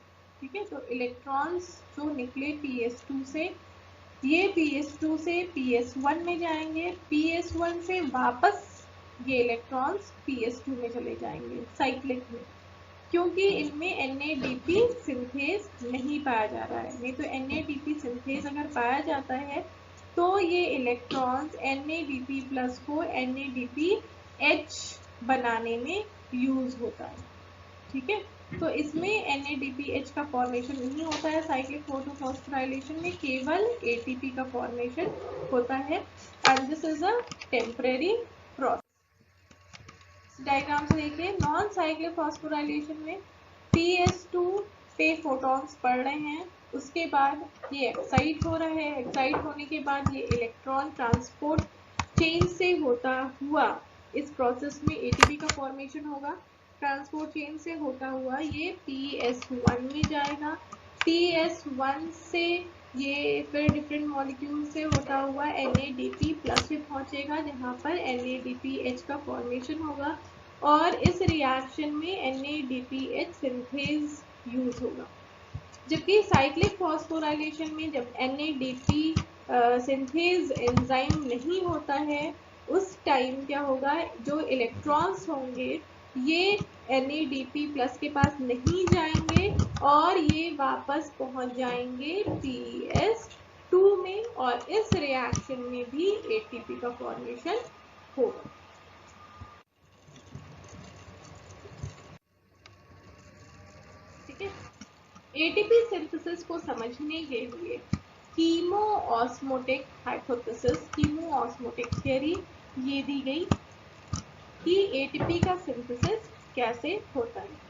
ठीक है। तो इलेक्ट्रॉन्स जो निकले PS2 से, ये PS2 से PS1 में जाएंगे, PS1 से वापस ये इलेक्ट्रॉन्स PS2 में चले जाएंगे साइक्लिक में, क्योंकि इनमें NADP सिंथेज नहीं पाया जा रहा है। नहीं तो NADP सिंथेज अगर पाया जाता है तो ये इलेक्ट्रॉन्स NADP+ को NADPH बनाने में यूज होता है। ठीक है। तो इसमें NADPH का फॉर्मेशन नहीं होता है साइक्लिक फोटोफॉस्फोराइलेशन में, केवल ATP का फॉर्मेशन होता है and this is a temporary process. Diagram से देखिए, नॉन साइक्लिक फॉस्फोराइलेशन में PS2 पे फोटॉन्स पड़ रहे हैं, उसके बाद ये एक्साइट हो रहा है, एक्साइट होने के बाद ये इलेक्ट्रॉन ट्रांसपोर्ट चेन से होता हुआ इस प्रोसेस में ATP का फॉर्मेशन होगा, ट्रांसपोर्ट चेन से होता हुआ ये PS1 में जाएगा, PS1 से ये फिर डिफरेंट मॉलिक्यूल से होता हुआ NADP प्लस में पहुंचेगा, जहां पर NADPH का फॉर्मेशन होगा और इस रिएक्शन में NADPH सिंथेज यूज होगा। जबकि साइक्लिक फॉस्फोराइलेशन में जब NADP सिंथेज एंजाइम नहीं होता है, उस टाइम क्या होगा, जो इलेक्ट्रॉन्स होंगे ये NADP प्लस के पास नहीं जाएंगे और ये वापस पहुंच जाएंगे PS2 में और इस रिएक्शन में भी ATP का फॉर्मेशन होगा। ठीक है, ATP सिंथेसिस को समझने के लिए कीमोऑस्मोटिक हाइपोथेसिस, कीमोऑस्मोटिक थ्योरी ये दी गई कि ATP का सिंथेसिस कैसे होता है।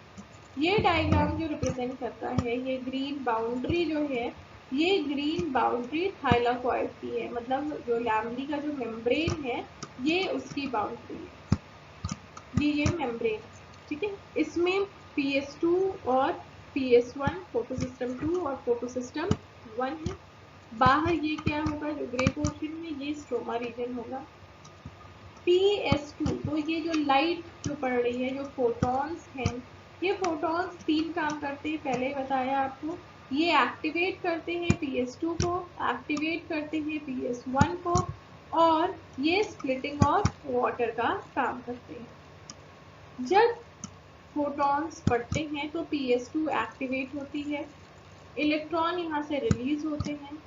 ये डायग्राम जो रिप्रेजेंट करता है, ये ग्रीन बाउंड्री जो है, ये ग्रीन बाउंड्री थाइलाकॉइड की है, मतलब जो लैम्बली का जो मेम्ब्रेन है ये उसकी बाउंड्री है, ये मेम्ब्रेन। ठीक है, इसमें PS2 और PS1 फोटोसिस्टम 2 और फोटोसिस्टम 1 है। बाहर ये क्या होगा, जो ग्रे पोर्शन में ये स्ट्रोमा रीजन होगा। PS2 तो ये जो लाइट जो पड़ रही है, जो फोटॉन्स हैं, ये फोटॉन्स 3 काम करते हैं, पहले बताया आपको। ये एक्टिवेट करते हैं PS2 को, एक्टिवेट करते हैं PS1 को और ये स्प्लिटिंग ऑफ वाटर का काम करते हैं। जब फोटॉन्स पड़ते हैं तो PS2 एक्टिवेट होती है, इलेक्ट्रॉन यहाँ से रिलीज होते हैं।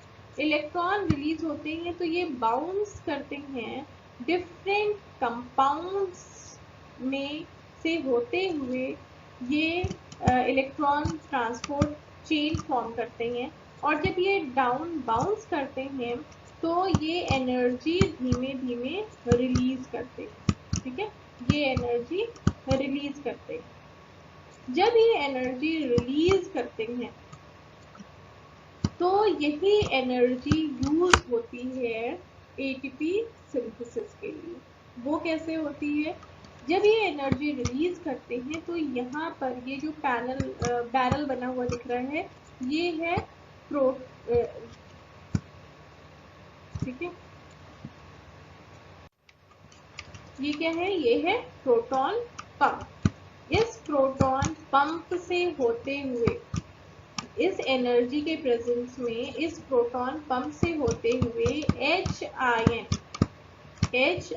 इलेक्ट्रॉन रिलीज होते हैं तो ये बाउंस करते हैं डिफरेंट कंपाउंड्स में से होते हुए, ये इलेक्ट्रॉन ट्रांसपोर्ट चेन फॉर्म करते हैं और जब ये डाउन बाउंस करते हैं तो ये एनर्जी धीमे धीमे रिलीज करते हैं। ठीक है, ये एनर्जी रिलीज करते हैं। जब ये एनर्जी रिलीज करते हैं तो यही एनर्जी यूज होती है ATP सिंथेसिस के लिए। वो कैसे होती है, जब ये एनर्जी रिलीज करते हैं तो यहाँ पर ये जो बैरल बना हुआ दिख रहा है, ये है ठीक है, ये क्या है, ये है प्रोटॉन पंप। इस प्रोटॉन पंप से होते हुए, इस एनर्जी के प्रेजेंस में इस प्रोटॉन पंप से होते हुए H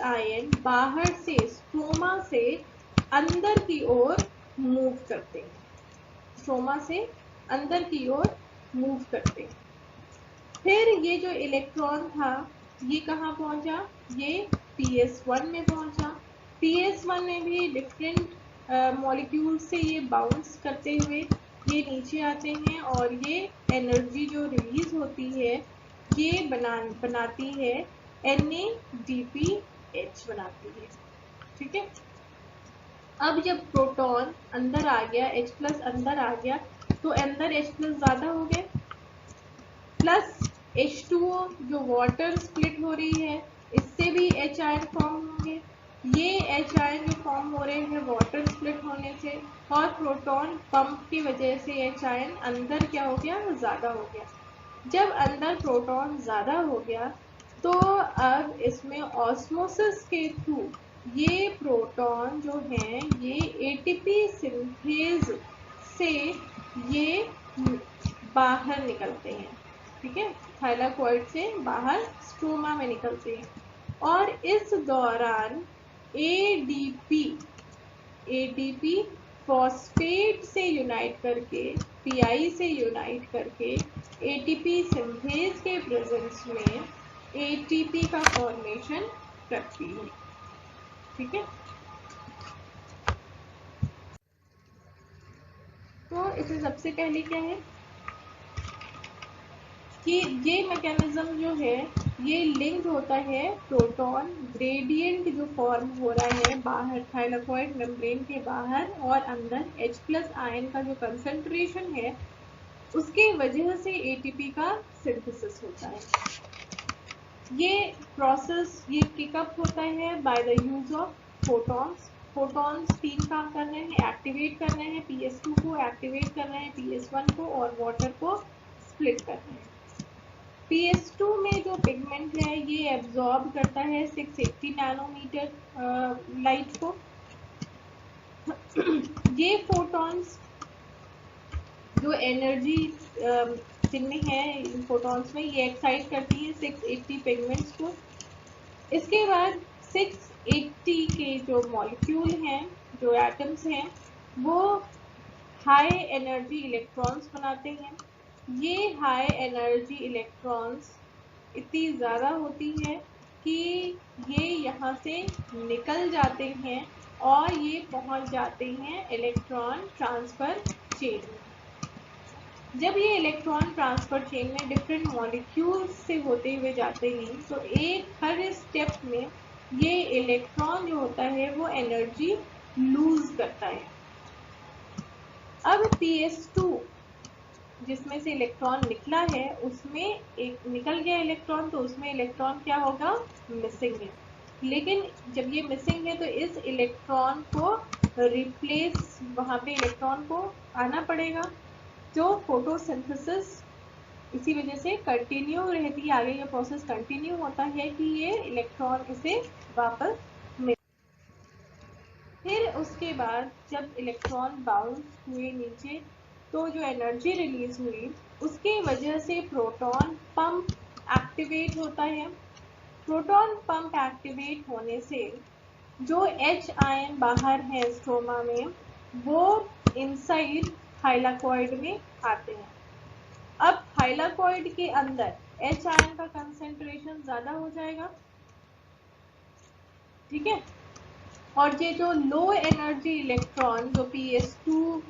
आयन बाहर से स्ट्रोमा से अंदर की ओर मूव करते हैं, स्ट्रोमा से अंदर की ओर मूव करते हैं। फिर ये जो इलेक्ट्रॉन था ये कहाँ पहुंचा, ये PS1 में पहुंचा। PS1 में भी डिफरेंट मॉलिक्यूल से ये बाउंस करते हुए ये नीचे आते हैं और ये एनर्जी जो रिलीज होती है ये बनाती है NADPH बनाती है। ठीक है, अब जब प्रोटॉन अंदर आ गया, H+ अंदर आ गया तो अंदर H+ ज्यादा हो गए, प्लस H2O जो वाटर स्प्लिट हो रही है इससे भी H आयन फॉर्म होंगे। ये H आयन जो फॉर्म हो रहे हैं वाटर स्प्लिट होने से और प्रोटॉन पंप की वजह से H आयन अंदर क्या हो गया, ज्यादा हो गया। जब अंदर प्रोटॉन ज्यादा हो गया तो अब इसमें ऑस्मोसिस के थ्रू ये प्रोटॉन जो हैं ये ATP सिंथेज से ये बाहर निकलते हैं। ठीक है, थाइलाकॉइड से बाहर स्ट्रोमा में निकलते हैं और इस दौरान ADP फॉस्फेट से यूनाइट करके, PI से यूनाइट करके ATP सिंथेज के प्रेजेंस में ATP का फॉर्मेशन करती है। ठीक है, तो इसमें सबसे पहले क्या है कि ये मैकेनिज्म जो है ये लिंक होता है प्रोटॉन ग्रेडियंट जो फॉर्म हो रहा है बाहर थाइलाकॉइड मेम्ब्रेन के बाहर और अंदर H+ आयन का जो कंसंट्रेशन है उसके वजह से ATP का सिंथेसिस होता है। ये प्रोसेस ये पिकअप होता है by the use of photons. Photons 3 काम कर रहे हैं, एक्टिवेट कर रहे हैं PS2 को, एक्टिवेट कर रहे हैं PS1 को और वाटर को स्प्लिट कर रहे हैं। PS2 में जो पिगमेंट है ये एब्जॉर्ब करता है 680 नैनोमीटर लाइट को। ये फोटॉन्स जो एनर्जी जिनमें है इन फोटॉन्स में, ये एक्साइट करती है 680 पिगमेंट्स को। इसके बाद 680 के जो मॉलिक्यूल हैं, जो एटम्स हैं, वो हाई एनर्जी इलेक्ट्रॉन्स बनाते हैं। ये हाई एनर्जी इलेक्ट्रॉन्स इतनी ज़्यादा होती है कि ये यहाँ से निकल जाते हैं और ये पहुँच जाते हैं इलेक्ट्रॉन ट्रांसफ़र चेन में। जब ये इलेक्ट्रॉन ट्रांसफर चेन में डिफरेंट मॉलिक्यूल्स से होते हुए जाते हैं तो एक हर स्टेप में ये इलेक्ट्रॉन जो होता है वो एनर्जी लूज करता है। अब PS2 जिसमें से इलेक्ट्रॉन निकला है उसमें एक निकल गया इलेक्ट्रॉन, तो उसमें इलेक्ट्रॉन क्या होगा, मिसिंग है। लेकिन जब ये मिसिंग है तो इस इलेक्ट्रॉन को रिप्लेस, वहाँ पे इलेक्ट्रॉन को आना पड़ेगा। जो फोटोसिंथेसिस इसी वजह से कंटिन्यू रहती है, आगे ये प्रोसेस कंटिन्यू होता है कि ये इलेक्ट्रॉन इसे वापस मिले। फिर उसके बाद जब इलेक्ट्रॉन बाउंस हुए नीचे तो जो एनर्जी रिलीज हुई उसके वजह से प्रोटॉन पंप एक्टिवेट होता है। प्रोटॉन पंप एक्टिवेट होने से जो H आयन बाहर है स्ट्रोमा में वो इनसाइड थाइलाकॉइड में आते हैं। अब थाइलाकॉइड के अंदर H आयन का कंसेंट्रेशन ज्यादा हो जाएगा, ठीक है। और ये जो लो एनर्जी इलेक्ट्रॉन जो PS2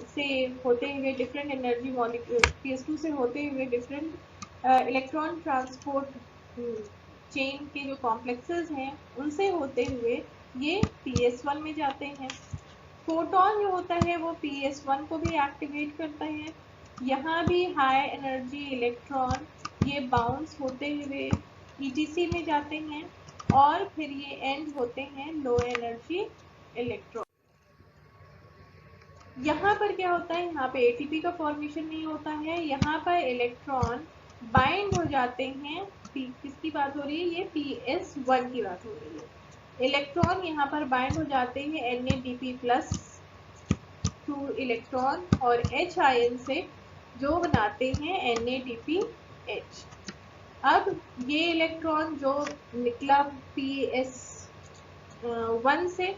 से होते हुए डिफरेंट एनर्जी मॉलिक्यूल, PS2 से होते हुए डिफरेंट इलेक्ट्रॉन ट्रांसपोर्ट चेन के जो कॉम्प्लेक्सेस हैं उनसे होते हुए ये PS1 में जाते हैं। फोटॉन जो होता है वो PS1 को भी एक्टिवेट करता है। यहाँ भी हाई एनर्जी इलेक्ट्रॉन ये बाउंस होते हुए ETC में जाते हैं और फिर ये एंड होते हैं लो एनर्जी इलेक्ट्रॉन। यहाँ पर क्या होता है, यहाँ पे ATP का फॉर्मेशन नहीं होता है, यहाँ पर इलेक्ट्रॉन बाइंड हो जाते हैं। किसकी बात हो रही है, ये PS1 की बात हो रही है। इलेक्ट्रॉन यहाँ पर बाइंड हो जाते हैं NADP+ 2 इलेक्ट्रॉन और H आयन से जो बनाते हैं NADPH। अब ये इलेक्ट्रॉन जो निकला PS1 से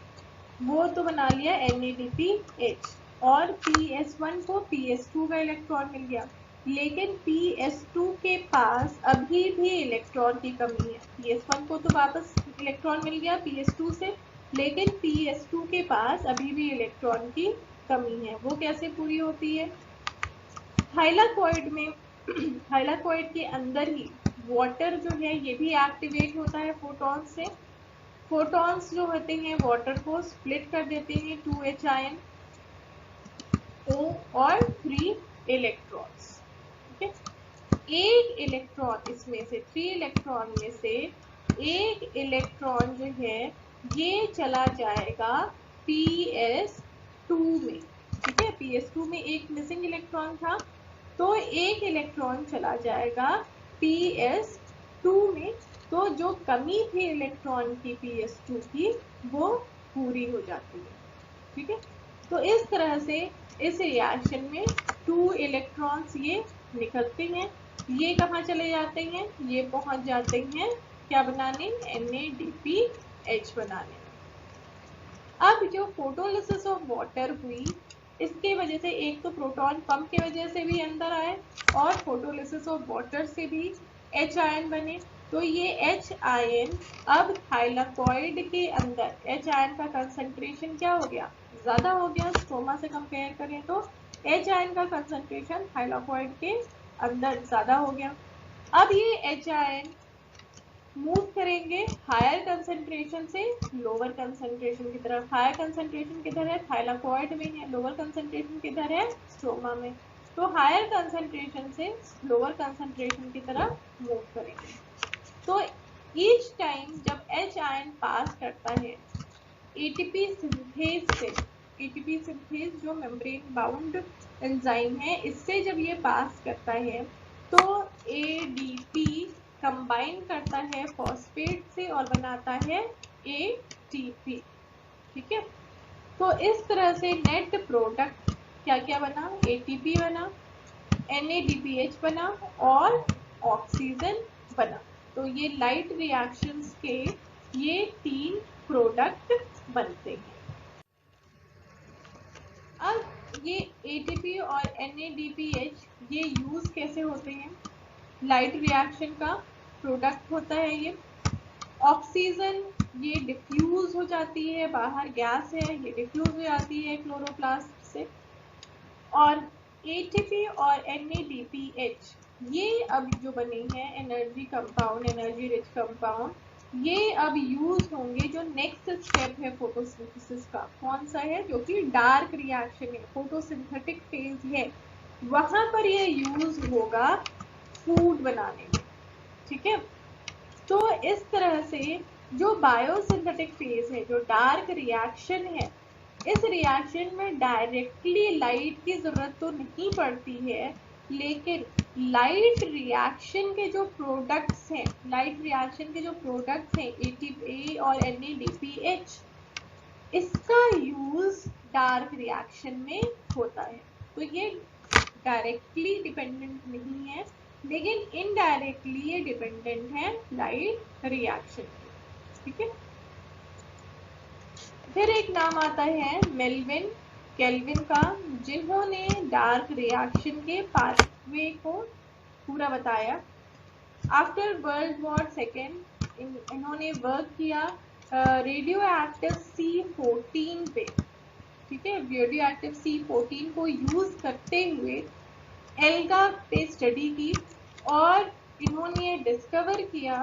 वो तो बना लिया NADPH और PS1 को PS2 का इलेक्ट्रॉन मिल गया, लेकिन PS2 के पास अभी भी इलेक्ट्रॉन की कमी है। PS1 को तो वापस इलेक्ट्रॉन मिल गया PS2 से, लेकिन PS2 के पास अभी भी इलेक्ट्रॉन की कमी है। वो कैसे पूरी होती है, थाइलाकॉइड में थाइलाकॉइड के अंदर ही वाटर जो है ये भी एक्टिवेट होता है फोटॉन से। फोटॉन्स जो होते हैं वाटर को स्प्लिट कर देते हैं 2H आयन O और 3 इलेक्ट्रॉन्स, ठीक है। एक इलेक्ट्रॉन इसमें से 3 इलेक्ट्रॉन में से एक इलेक्ट्रॉन जो है ये चला जाएगा PS2 में, ठीक है। PS2 में एक मिसिंग इलेक्ट्रॉन था तो एक इलेक्ट्रॉन चला जाएगा PS2 में, तो जो कमी थी इलेक्ट्रॉन की PS2 की वो पूरी हो जाती है, ठीक है। तो इस तरह से इस रिएक्शन में 2 इलेक्ट्रॉन्स ये निकलते हैं, ये कहाँ चले जाते हैं, ये पहुंच जाते हैं क्या बनाने, NADPH बनाने। अब जो फोटोलिसिस ऑफ वाटर हुई इसके वजह से एक तो प्रोटॉन पंप की वजह से भी अंदर आए और फोटोलिसिस ऑफ वाटर से भी H आयन बने। तो ये H आयन अब थाइलाकॉइड के अंदर H आयन का कंसंट्रेशन क्या हो गया, ज्यादा हो गया। स्ट्रोमा से कंपेयर करें तो H आयन का कंसंट्रेशन थाइलाकॉइड के अंदर ज्यादा हो गया। अब ये H आयन मूव करेंगे हायर कंसंट्रेशन से लोअर कंसंट्रेशन की तरफ। हायर कंसंट्रेशन किधर है, थाइलाकॉइड में है, लोअर कंसंट्रेशन किधर है, स्ट्रोमा में। तो हायर कंसंट्रेशन से लोअर कंसंट्रेशन की तरफ मूव करेंगे। तो ईच टाइम जब H आयन पास करता है एटीपी सिंथेज से, एटीपी सिंथेज जो मेम्ब्रेन बाउंड एंजाइम है, इससे जब ये पास करता है तो एडीपी कंबाइन करता है फॉस्फेट से और बनाता है एटीपी। ठीक है, तो इस तरह से नेट प्रोडक्ट क्या क्या बना, एटीपी बना, NADPH बना और ऑक्सीजन बना। तो ये लाइट रिएक्शंस के ये 3 प्रोडक्ट बनते हैं। अब ये ATP और NADPH ये यूज कैसे होते हैं, लाइट रिएक्शन का प्रोडक्ट होता है ये। ऑक्सीजन ये डिफ्यूज हो जाती है, बाहर गैस है, ये डिफ्यूज हो जाती है क्लोरोप्लास्ट से। और ATP और NADPH ये अब जो बने हैं energy compound, energy rich compound, ये अब यूज होंगे जो नेक्स्ट स्टेप है फोटोसिंथेसिस का। कौन सा है, जो कि डार्क रिएक्शन है, फोटोसिंथेटिक फेज है, वहां पर ये यूज होगा फूड बनाने में। ठीक है, तो इस तरह से जो बायोसिंथेटिक फेज है, जो डार्क रिएक्शन है, इस रिएक्शन में डायरेक्टली लाइट की जरूरत तो नहीं पड़ती है, लेकिन लाइट रिएक्शन के जो प्रोडक्ट्स हैं, लाइट रिएक्शन के जो प्रोडक्ट्स हैं ATP और NADPH, इसका यूज डार्क रिएक्शन में होता है। तो ये डायरेक्टली डिपेंडेंट नहीं है, लेकिन इनडायरेक्टली ये डिपेंडेंट है लाइट रिएक्शन पे। ठीक है, फिर एक नाम आता है मेल्विन केल्विन का, जिन्होंने डार्क रिएक्शन के पाथवे को पूरा बताया। आफ्टर वर्ल्ड वॉर सेकेंड इन्होंने वर्क किया रेडियो एक्टिव C14 पे। ठीक है, रेडियो एक्टिव C14 को यूज करते हुए एल्गा पे स्टडी की और इन्होंने डिस्कवर किया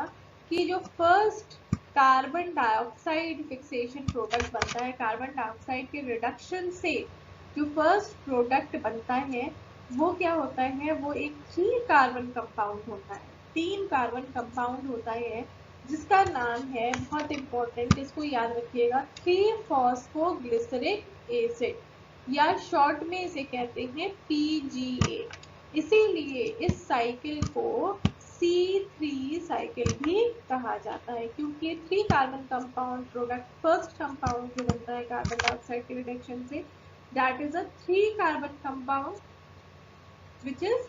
कि जो first carbon dioxide fixation product बनता है, कार्बन डाइऑक्साइड के रिडक्शन से जो फर्स्ट प्रोडक्ट बनता है वो क्या होता है, वो एक 3 कार्बन कंपाउंड होता है, 3 कार्बन कंपाउंड होता है, जिसका नाम है, बहुत इंपॉर्टेंट, इसको याद रखिएगा, 3-फॉस्फोग्लिसरिक एसिड, या शॉर्ट में इसे कहते हैं PGA। इसीलिए इस साइकिल को C3 साइकिल भी कहा जाता है, क्योंकि 3 carbon compound product, first compound जो बनता है कार्बन डाइऑक्साइड के रिडक्शन से, that is a 3 carbon compound which is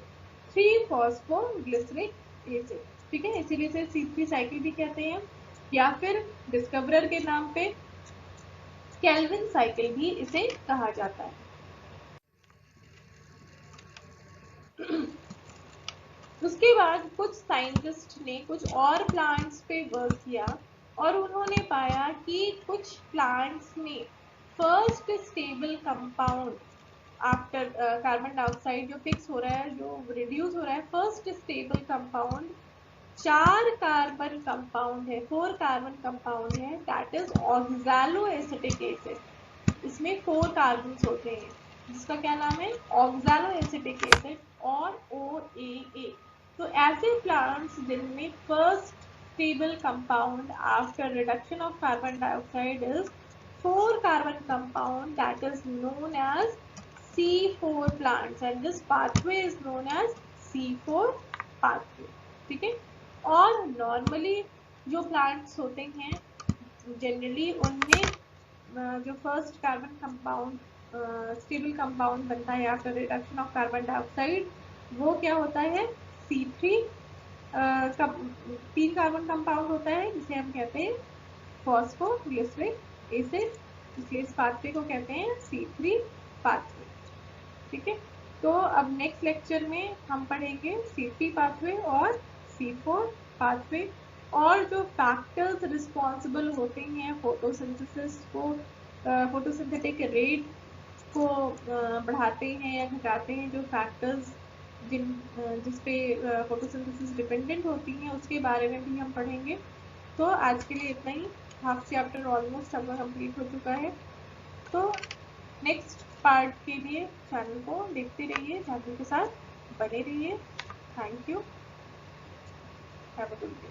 3-फॉस्फोग्लिसरिक acid. ठीक है, इसीलिए इसे C3 साइकिल भी कहते हैं, या फिर डिस्कवरर के नाम पे केल्विन साइकिल भी इसे कहा जाता है। उसके बाद कुछ साइंटिस्ट ने कुछ और प्लांट्स पे वर्क किया और उन्होंने पाया कि कुछ प्लांट्स में first stable compound after carbon dioxide जो फिक्स हो रहा है, जो रिड्यूस हो रहा है, first stable compound 4 carbon compound है, 4 कार्बन कंपाउंड है, दैट इज ऑक्सैलोएसिटिक एसिड। इसमें 4 कार्बन होते हैं, जिसका क्या नाम है, ऑक्सैलोएसिटिक एसिड और OAA। तो ऐसे प्लांट्स जिनमें first stable compound after reduction of carbon dioxide is 4 carbon compound, that is known as C4 plants, and this pathway is known as C4 pathway। ठीक है, और नॉर्मली जो प्लांट्स होते हैं जनरली उनमें जो first carbon compound stable compound बनता है after reduction of carbon dioxide, वो क्या होता है, C3 3 कार्बन कंपाउंड होता है, जिसे हम कहते हैं फॉस्फोग्लिसरिक एसिड, इसलिए इस पाथवे को कहते हैं C3 पाथवे। ठीक है, तो अब नेक्स्ट लेक्चर में हम पढ़ेंगे C3 पाथवे और C4 पाथवे, और जो फैक्टर्स रिस्पॉन्सिबल होते हैं फोटोसिंथेसिस को, फोटोसिंथेटिक रेट को बढ़ाते हैं या घटाते हैं, जो फैक्टर्स जिस पे फोटोसिंथेसिस डिपेंडेंट होती हैं, उसके बारे में भी हम पढ़ेंगे। तो आज के लिए इतना ही, हाफ चैप्टर ऑलमोस्ट अब कंप्लीट हो चुका है। तो नेक्स्ट पार्ट के लिए चैनल को देखते रहिए, चैनल के साथ बने रहिए। Thank you, have a good day.